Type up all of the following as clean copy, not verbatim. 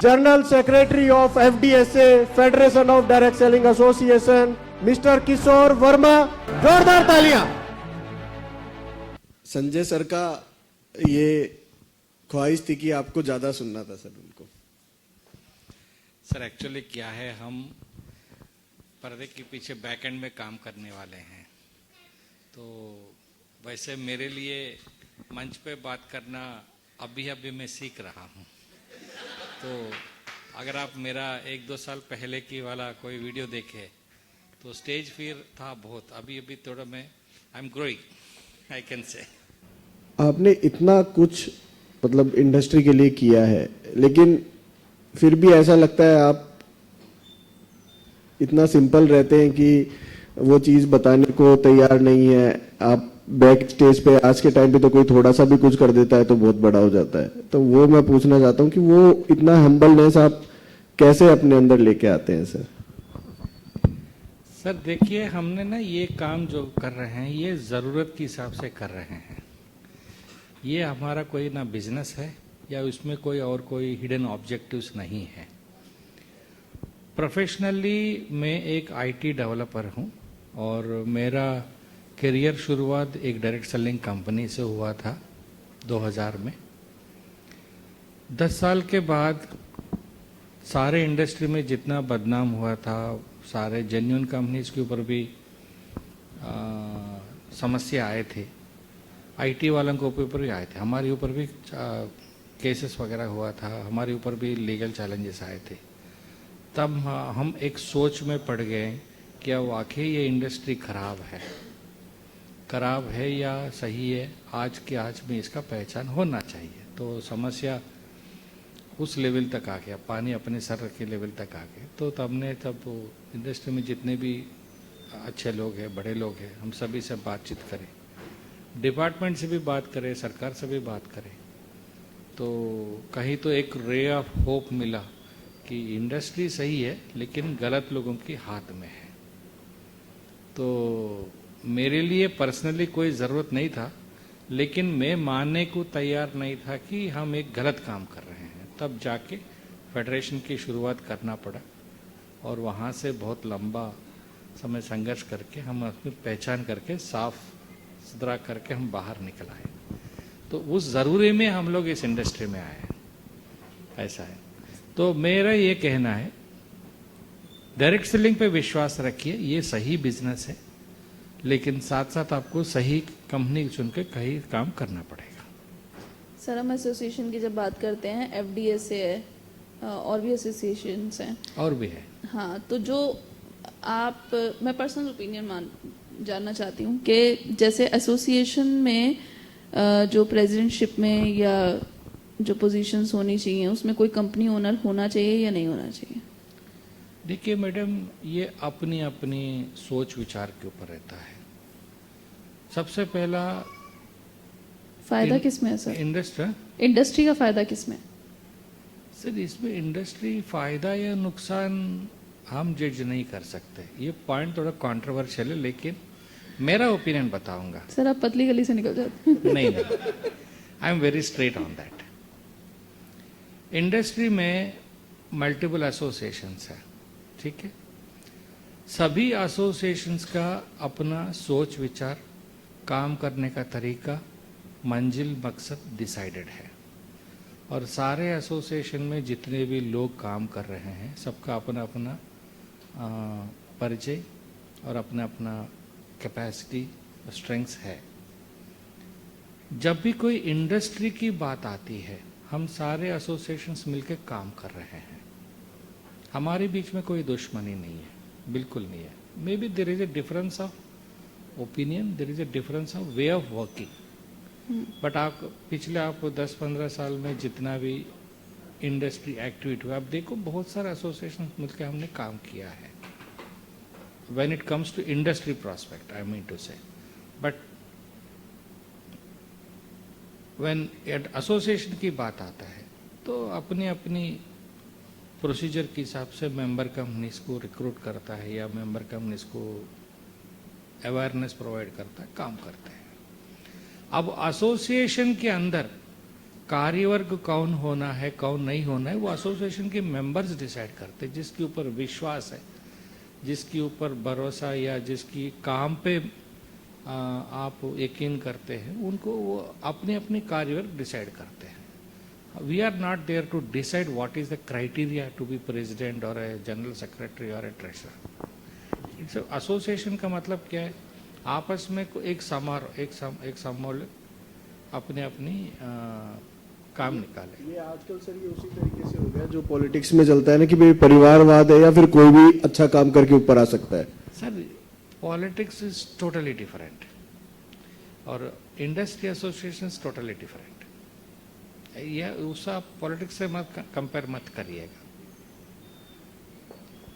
General Secretary of FDSA, Federation of Direct Selling Association, Mr. Kishore Verma. जोरदार तालियां। Sanjay sir का ये ख्वाहिश थी कि आपको ज्यादा सुनना था सर उनको। सर एक्चुअली क्या है, हम पर्दे के पीछे बैक एंड में काम करने वाले हैं, तो वैसे मेरे लिए मंच पे बात करना अभी अभी मैं सीख रहा हूँ। तो अगर आप मेरा 1-2 साल पहले की वाला कोई वीडियो देखे तो स्टेज फियर था बहुत, अभी अभी थोड़ा मैं I am growing I can say. आपने इतना कुछ मतलब इंडस्ट्री के लिए किया है, लेकिन फिर भी ऐसा लगता है आप इतना सिंपल रहते हैं कि वो चीज बताने को तैयार नहीं है। आप बैक स्टेज पे आज के टाइम पे तो कोई थोड़ा सा भी कुछ कर देता है तो बहुत बड़ा हो जाता है। तो वो मैं पूछना चाहता हूँ कि वो इतना हम्बलनेस आप कैसे अपने अंदर लेके आते हैं सर? सर देखिए, हमने ना ये काम जो कर रहे हैं ये ज़रूरत के हिसाब से कर रहे हैं। ये हमारा कोई ना बिजनेस है या उसमें कोई और कोई हिडन ऑब्जेक्टिव्स नहीं है। प्रोफेशनली मैं एक आईटी डेवलपर हूँ और मेरा करियर शुरुआत एक डायरेक्ट सेलिंग कंपनी से हुआ था 2000 में। 10 साल के बाद सारे इंडस्ट्री में जितना बदनाम हुआ था, सारे जेन्युइन कंपनीज के ऊपर भी समस्या आए थे, आईटी वालों के ऊपर भी आए थे, हमारे ऊपर भी केसेस वगैरह हुआ था, हमारे ऊपर भी लीगल चैलेंजेस आए थे। तब हम एक सोच में पड़ गए कि अब वाकई ये इंडस्ट्री खराब है या सही है, आज के आज में इसका पहचान होना चाहिए। तो समस्या उस लेवल तक आ गया, पानी अपने सर के लेवल तक आ गए। तो तब इंडस्ट्री में जितने भी अच्छे लोग हैं, बड़े लोग हैं, हम सभी से बातचीत करें, डिपार्टमेंट से भी बात करें, सरकार से भी बात करें, तो कहीं तो एक रे ऑफ होप मिला कि इंडस्ट्री सही है लेकिन गलत लोगों के हाथ में है। तो मेरे लिए पर्सनली कोई ज़रूरत नहीं था, लेकिन मैं मानने को तैयार नहीं था कि हम एक गलत काम कर रहे हैं। तब जाके फेडरेशन की शुरुआत करना पड़ा और वहाँ से बहुत लंबा समय संघर्ष करके हम अपनी पहचान करके साफ सुथरा करके हम बाहर निकल आए। तो उस ज़रूरी में हम लोग इस इंडस्ट्री में आए हैं, ऐसा है। तो मेरा ये कहना है, डायरेक्ट सेलिंग पे विश्वास रखिए, ये सही बिजनेस है, लेकिन साथ साथ आपको सही कंपनी चुन के कहीं काम करना पड़ेगा। सर हम एसोसिएशन की जब बात करते हैं, एफडीएसए है और भी एसोसिएशंस हैं और भी है। हाँ, तो जो मैं पर्सनल ओपिनियन जानना चाहती हूँ कि जैसे एसोसिएशन में जो प्रेसिडेंटशिप में या जो पोजीशंस होनी चाहिए उसमें कोई कंपनी ओनर होना चाहिए या नहीं होना चाहिए? देखिए मैडम, ये अपनी अपनी सोच विचार के ऊपर रहता है। सबसे पहला फायदा किसमें है सर? इंडस्ट्री का फायदा किसमें? सर इसमें इंडस्ट्री फायदा या नुकसान हम जज नहीं कर सकते। ये पॉइंट थोड़ा कंट्रोवर्शियल है, लेकिन मेरा ओपिनियन बताऊंगा। सर आप पतली गली से निकल जाते हैं। नहीं, I am very straight on that. Industry में मल्टीपल एसोसिएशंस है, ठीक है। सभी एसोसिएशंस का अपना सोच विचार, काम करने का तरीका, मंजिल, मकसद डिसाइडेड है। और सारे एसोसिएशन में जितने भी लोग काम कर रहे हैं सबका अपना अपना परिचय और अपना अपना कैपेसिटी, स्ट्रेंथ्स है। जब भी कोई इंडस्ट्री की बात आती है, हम सारे एसोसिएशंस मिलकर काम कर रहे हैं। हमारे बीच में कोई दुश्मनी नहीं है, बिल्कुल नहीं है। Maybe there is a difference of opinion, there is a difference of way of working, but आप पिछले 10-15 साल में जितना भी इंडस्ट्री एक्टिविटी हुआ, आप देखो बहुत सारे एसोसिएशन मिलकर हमने काम किया है। When it comes to industry prospect, I mean to say, but when association की बात आता है तो अपनी अपनी प्रोसीजर के हिसाब से मेंबर कंपनीज को रिक्रूट करता है या मेंबर कंपनीज को अवेयरनेस प्रोवाइड करता है, काम करता है। अब एसोसिएशन के अंदर कार्यवर्ग कौन होना है कौन नहीं होना है वो एसोसिएशन के मेंबर्स डिसाइड करते हैं, जिसके ऊपर विश्वास है, जिसके ऊपर भरोसा या जिसकी काम पे आप यकीन करते हैं, उनको वो अपने अपने कार्यवर्ग डिसाइड करते हैं. We are not there to decide what is the criteria to be president और ए जनरल सेक्रेटरी और ए ट्रेजरर. इट्स एसोसिएशन का मतलब क्या है, आपस में एक समारोह एक समूह अपने अपनी काम निकाले. ये आजकल सर ये उसी तरीके से हो गया जो पॉलिटिक्स में चलता है ना कि भाई परिवारवाद है या फिर कोई भी अच्छा काम करके ऊपर आ सकता है. Sir politics is totally different और इंडस्ट्री एसोसिएशन टोटली डिफरेंट. यह उसका पॉलिटिक्स से मत कंपेयर मत करिएगा.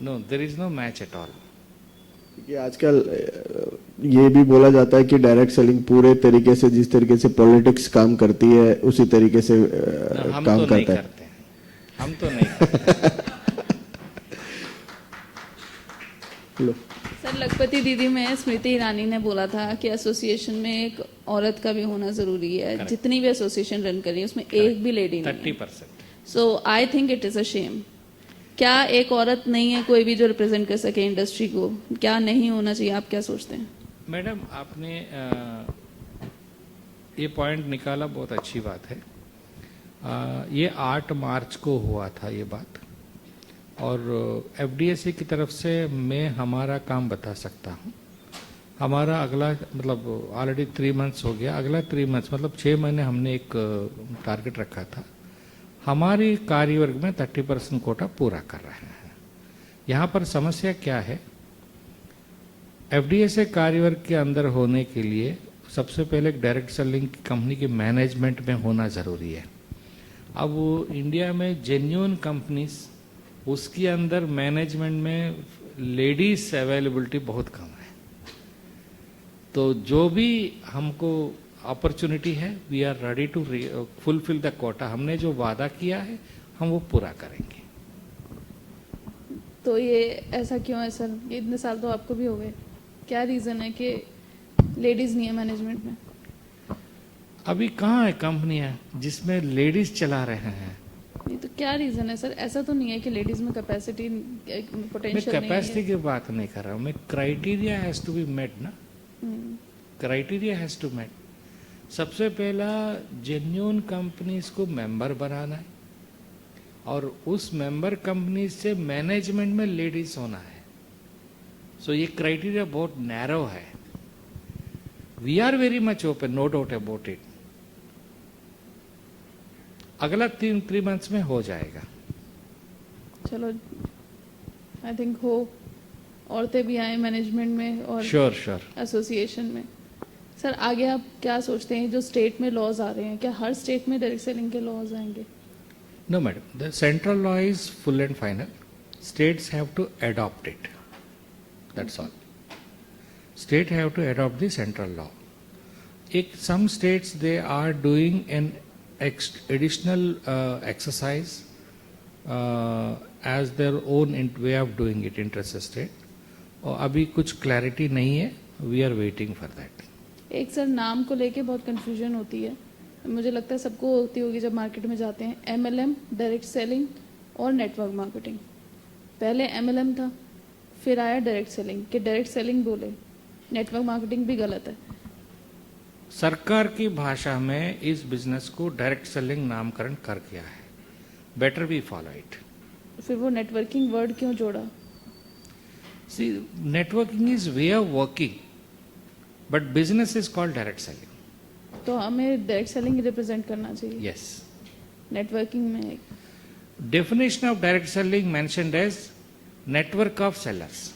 No, there is no match at all. कि आजकल ये भी बोला जाता है कि डायरेक्ट सेलिंग पूरे तरीके से जिस तरीके से पॉलिटिक्स काम करती है उसी तरीके से हम काम तो नहीं करता है. करते हैं, हम तो नहीं करते. लो. सर लखपति दीदी में स्मृति ईरानी ने बोला था कि एसोसिएशन में एक औरत का भी होना जरूरी है. Correct. जितनी भी एसोसिएशन रन करी है उसमें एक भी लेडी नहीं है. 30%. So I think it is a shame. क्या एक औरत नहीं है कोई भी जो रिप्रेजेंट कर सके इंडस्ट्री को? क्या नहीं होना चाहिए? आप क्या सोचते हैं? मैडम आपने ये पॉइंट निकाला, बहुत अच्छी बात है. ये 8 मार्च को हुआ था ये बात, और एफडीएससी की तरफ से मैं हमारा काम बता सकता हूँ. हमारा अगला मतलब ऑलरेडी 3 मंथ्स हो गया, अगला 3 मंथ्स मतलब 6 महीने हमने एक टारगेट रखा था. हमारी कार्यवर्ग में 30% कोटा पूरा कर रहे हैं. यहाँ पर समस्या क्या है, एफडीएसए कार्यवर्ग के अंदर होने के लिए सबसे पहले एक डायरेक्ट सेलिंग कंपनी के मैनेजमेंट में होना ज़रूरी है. अब वो इंडिया में जेन्युइन कंपनीज, उसके अंदर मैनेजमेंट में लेडीज अवेलेबिलिटी बहुत कम है. तो जो भी हमको अपॉर्चुनिटी है, we are ready to fulfil the quota. हमने जो वादा किया है हम वो पूरा करेंगे. तो ये ऐसा क्यों है सर? ये इतने साल तो आपको भी हो गए. क्या रीजन है कि लेडीज नहीं है मैनेजमेंट में? अभी कहाँ है कंपनियां जिसमें लेडीज चला रहे हैं? नहीं तो क्या रीजन है सर? ऐसा तो नहीं है कि लेडीज में कैपेसिटी मैं पोटेंशियल नहीं कैपेसिटी है. की बात नहीं कर रहा हूँ, मैं criteria has to be met ना. Criteria has to met. सबसे पहला जेन्युइन कंपनीज को मेंबर बनाना है और उस मेंबर कंपनी से मैनेजमेंट में लेडीज होना है. सो ये क्राइटेरिया बहुत नैरो है. We are very much open, no doubt about it. अगला 3 मंथ्स में हो जाएगा. चलो आई थिंक हो, औरतें भी आए मैनेजमेंट में और श्योर एसोसिएशन में. सर आगे आप क्या सोचते हैं? जो स्टेट में लॉज आ रहे हैं, क्या हर स्टेट में डायरेक्ट सेलिंग के लॉज आएंगे? No, madam. The central law is full and final. States have to adopt it. That's all. State have to adopt the central law. Some states they are doing an additional exercise as their own way of doing it, interstate. और अभी कुछ clarity नहीं है. We are waiting for that. एक sir नाम को लेके बहुत कंफ्यूजन होती है, मुझे लगता है सबको होती होगी जब मार्केट में जाते हैं. एमएलएम, डायरेक्ट सेलिंग और नेटवर्क मार्केटिंग. पहले एमएलएम था, फिर आया डायरेक्ट सेलिंग. कि डायरेक्ट सेलिंग बोले, नेटवर्क मार्केटिंग भी गलत है. सरकार की भाषा में इस बिजनेस को डायरेक्ट सेलिंग नामकरण कर दिया है. Better be follow it. फिर वो नेटवर्किंग वर्ड क्यों जोड़ा? See, networking is way of working, but business is called direct selling. तो हमें डायरेक्ट सेलिंग रिप्रेजेंट करना चाहिए. यस. नेटवर्किंग में definition of direct selling mentioned as network of sellers.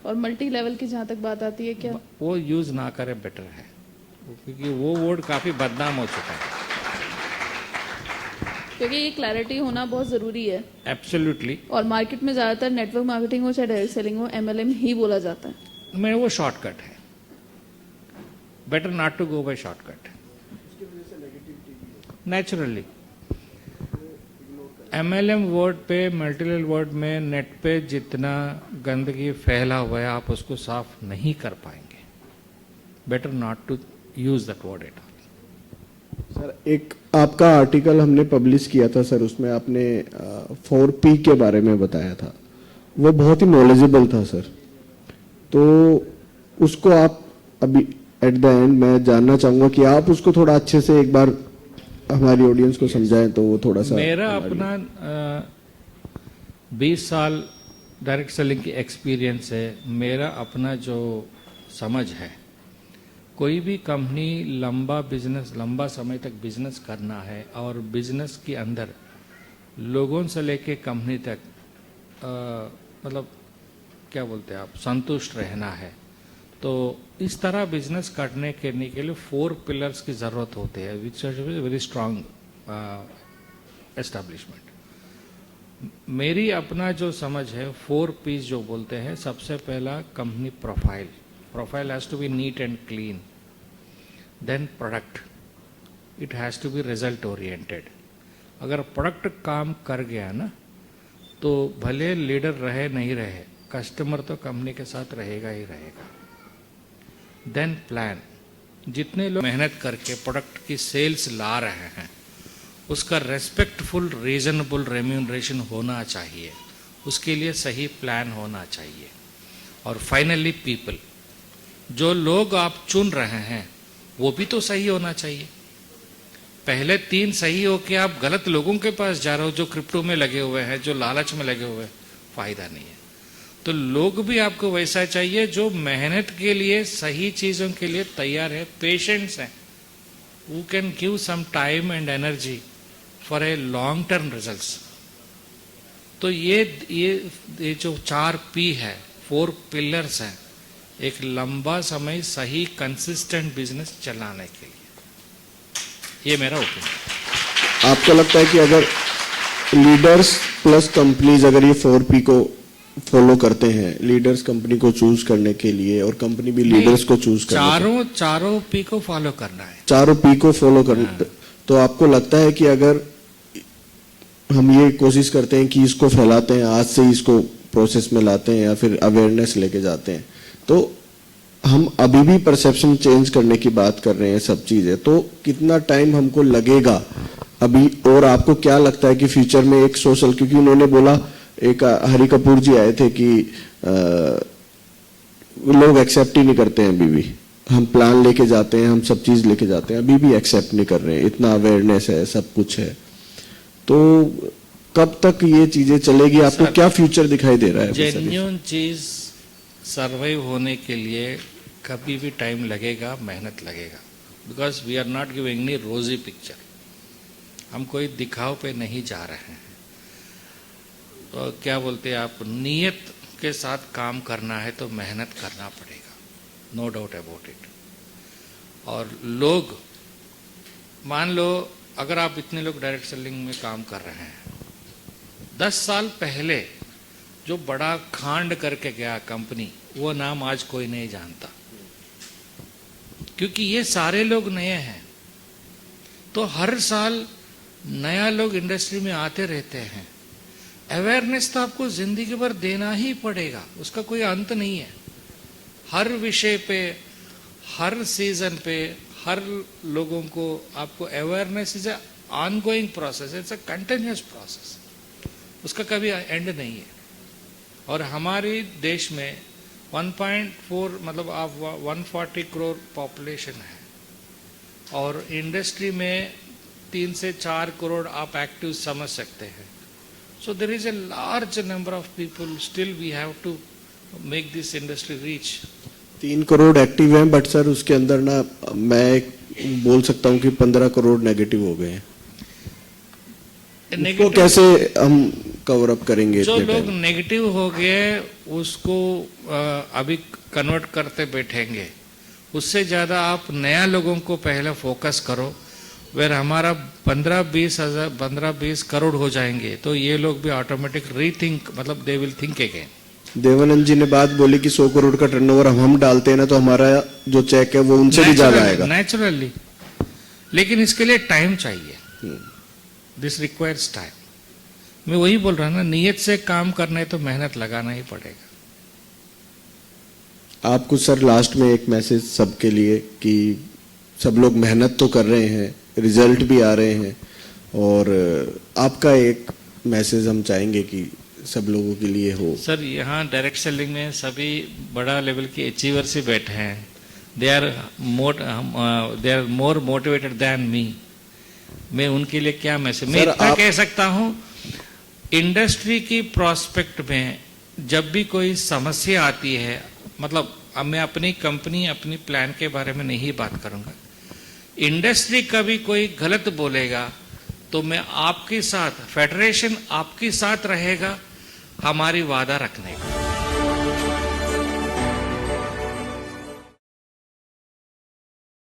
और मल्टी लेवल की जहाँ तक बात आती है, क्या वो यूज ना करे बेटर है, क्योंकि वो वर्ड काफी बदनाम हो चुका है. क्योंकि ये क्लैरिटी होना बहुत जरूरी है. एब्सोल्युटली. और मार्केट में ज्यादातर नेटवर्क मार्केटिंग हो चाहे डायरेक्ट सेलिंग हो, एमएलएम ही बोला जाता है. मैं वो शॉर्टकट है. Better not to go by shortcut. Naturally MLM word पे, मल्टीलेवल वर्ड में, नेट पे जितना गंदगी फैला हुआ है आप उसको साफ नहीं कर पाएंगे. Better not to use that word at all. Sir एक आपका आर्टिकल हमने पब्लिश किया था सर, उसमें आपने 4P के बारे में बताया था, वो बहुत ही नॉलेजेबल था सर। तो उसको आप अभी एट द एंड मैं जानना चाहूंगा कि आप उसको थोड़ा अच्छे से एक बार हमारी ऑडियंस को समझाएं तो वो थोड़ा सा। मेरा अपना 20 साल डायरेक्ट सेलिंग की एक्सपीरियंस है। मेरा अपना जो समझ है, कोई भी कंपनी लंबा समय तक बिजनेस करना है और बिजनेस के अंदर लोगों से लेके कंपनी तक मतलब क्या बोलते हैं आप, संतुष्ट रहना है, तो इस तरह बिजनेस करने के लिए 4 पिलर्स की ज़रूरत होती है, which are very strong establishment. मेरी अपना जो समझ है 4 पीस जो बोलते हैं, सबसे पहला company profile has to be neat and clean. Then product, it has to be result oriented. अगर प्रोडक्ट काम कर गया ना, तो भले लीडर रहे नहीं रहे, कस्टमर तो कंपनी के साथ रहेगा ही रहेगा। देन प्लान, जितने लोग मेहनत करके प्रोडक्ट की सेल्स ला रहे हैं, उसका रेस्पेक्टफुल रीजनेबल रेम्यूनरेशन होना चाहिए, उसके लिए सही प्लान होना चाहिए। और फाइनली पीपल, जो लोग आप चुन रहे हैं वो भी तो सही होना चाहिए। पहले 3 सही हो के आप गलत लोगों के पास जा रहे हो, जो क्रिप्टो में लगे हुए हैं, जो लालच में लगे हुए हैं, फायदा नहीं है। तो लोग भी आपको वैसा चाहिए जो मेहनत के लिए, सही चीजों के लिए तैयार है, पेशेंट्स हैं, who can give some time and energy for a long term results। तो ये जो 4 P है, 4 पिलर्स हैं, एक लंबा समय सही कंसिस्टेंट बिजनेस चलाने के लिए। ये मेरा ओपिनियन। आपको लगता है कि अगर लीडर्स प्लस कंपनीज अगर ये 4P को फॉलो करते हैं, लीडर्स कंपनी को चूज करने के लिए और कंपनी भी लीडर्स को चूज करने चारों P को फॉलो करना है, 4P को फॉलो करना, तो आपको लगता है कि अगर हम ये कोशिश करते हैं कि इसको फैलाते हैं, आज से इसको प्रोसेस में लाते हैं या फिर अवेयरनेस लेके जाते हैं, तो हम अभी भी परसेप्शन चेंज करने की बात कर रहे हैं, सब चीजें, तो कितना टाइम हमको लगेगा अभी? और आपको क्या लगता है कि फ्यूचर में एक सोशल, क्योंकि उन्होंने बोला, एक हरि कपूर जी आए थे कि लोग एक्सेप्ट ही नहीं करते हैं अभी भी, हम प्लान लेके जाते हैं, हम सब चीज लेके जाते हैं, अभी भी एक्सेप्ट नहीं कर रहे हैं, इतना अवेयरनेस है, सब कुछ है, तो कब तक ये चीजें चलेगी? आपको क्या फ्यूचर दिखाई दे रहा है? जेन्युइन चीज सर्वाइव होने के लिए कभी भी टाइम लगेगा, मेहनत लगेगा, because we are not giving any rosy picture. हम कोई दिखाव पे नहीं जा रहे हैं। तो क्या बोलते हैं आप, नियत के साथ काम करना है तो मेहनत करना पड़ेगा, नो डाउट अबाउट इट। और लोग, मान लो अगर आप इतने लोग डायरेक्ट सेलिंग में काम कर रहे हैं, 10 साल पहले जो बड़ा खांड करके गया कंपनी, वो नाम आज कोई नहीं जानता, क्योंकि ये सारे लोग नए हैं। तो हर साल नया लोग इंडस्ट्री में आते रहते हैं। अवेयरनेस तो आपको जिंदगी भर देना ही पड़ेगा, उसका कोई अंत नहीं है। हर विषय पे, हर सीजन पे, हर लोगों को आपको awareness is a ongoing process, it's a continuous process, उसका कभी एंड नहीं है। और हमारे देश में 1.4 मतलब आप 140 करोड़ पॉपुलेशन है, और इंडस्ट्री में 3 से 4 करोड़ आप एक्टिव समझ सकते हैं। So there is a large number of people, still we have to make this industry reach। 3 crore active हैं, बट सर उसके अंदर ना मैं बोल सकता हूँ कि 15 करोड़ नेगेटिव हो गए हैं। उसको कैसे हम कवर अप करेंगे? जो लोग नेगेटिव हो गए उसको अभी कन्वर्ट करते बैठेंगे, उससे ज्यादा आप नया लोगों को पहले फोकस करो। वेर हमारा 15-20 करोड़ हो जाएंगे, तो ये लोग भी ऑटोमेटिक रीथिंक, मतलब they will think again. Devanand ji ने बात बोली कि 100 करोड़ का टर्नओवर हम डालते हैं ना, तो हमारा जो चेक है वो उनसे भी ज्यादा आएगा नेचुरली, लेकिन इसके लिए टाइम चाहिए, दिस रिक्वायर्स टाइम। मैं वही बोल रहा हूँ ना, नियत से काम करना है तो मेहनत लगाना ही पड़ेगा। आपको सर लास्ट में एक मैसेज सबके लिए कि सब लोग मेहनत तो कर रहे हैं, रिजल्ट भी आ रहे हैं, और आपका एक मैसेज हम चाहेंगे कि सब लोगों के लिए हो। सर यहाँ डायरेक्ट सेलिंग में सभी बड़ा लेवल के अचीवर्स ही बैठे हैं। They are more motivated than me. मैं उनके लिए क्या मैसेज, मैं इतना कह सकता हूँ, इंडस्ट्री की प्रोस्पेक्ट में जब भी कोई समस्या आती है, मतलब अब मैं अपनी कंपनी अपनी प्लान के बारे में नहीं बात करूंगा, इंडस्ट्री का भी कोई गलत बोलेगा तो मैं आपके साथ, फेडरेशन आपके साथ रहेगा हमारी वादा रखने का।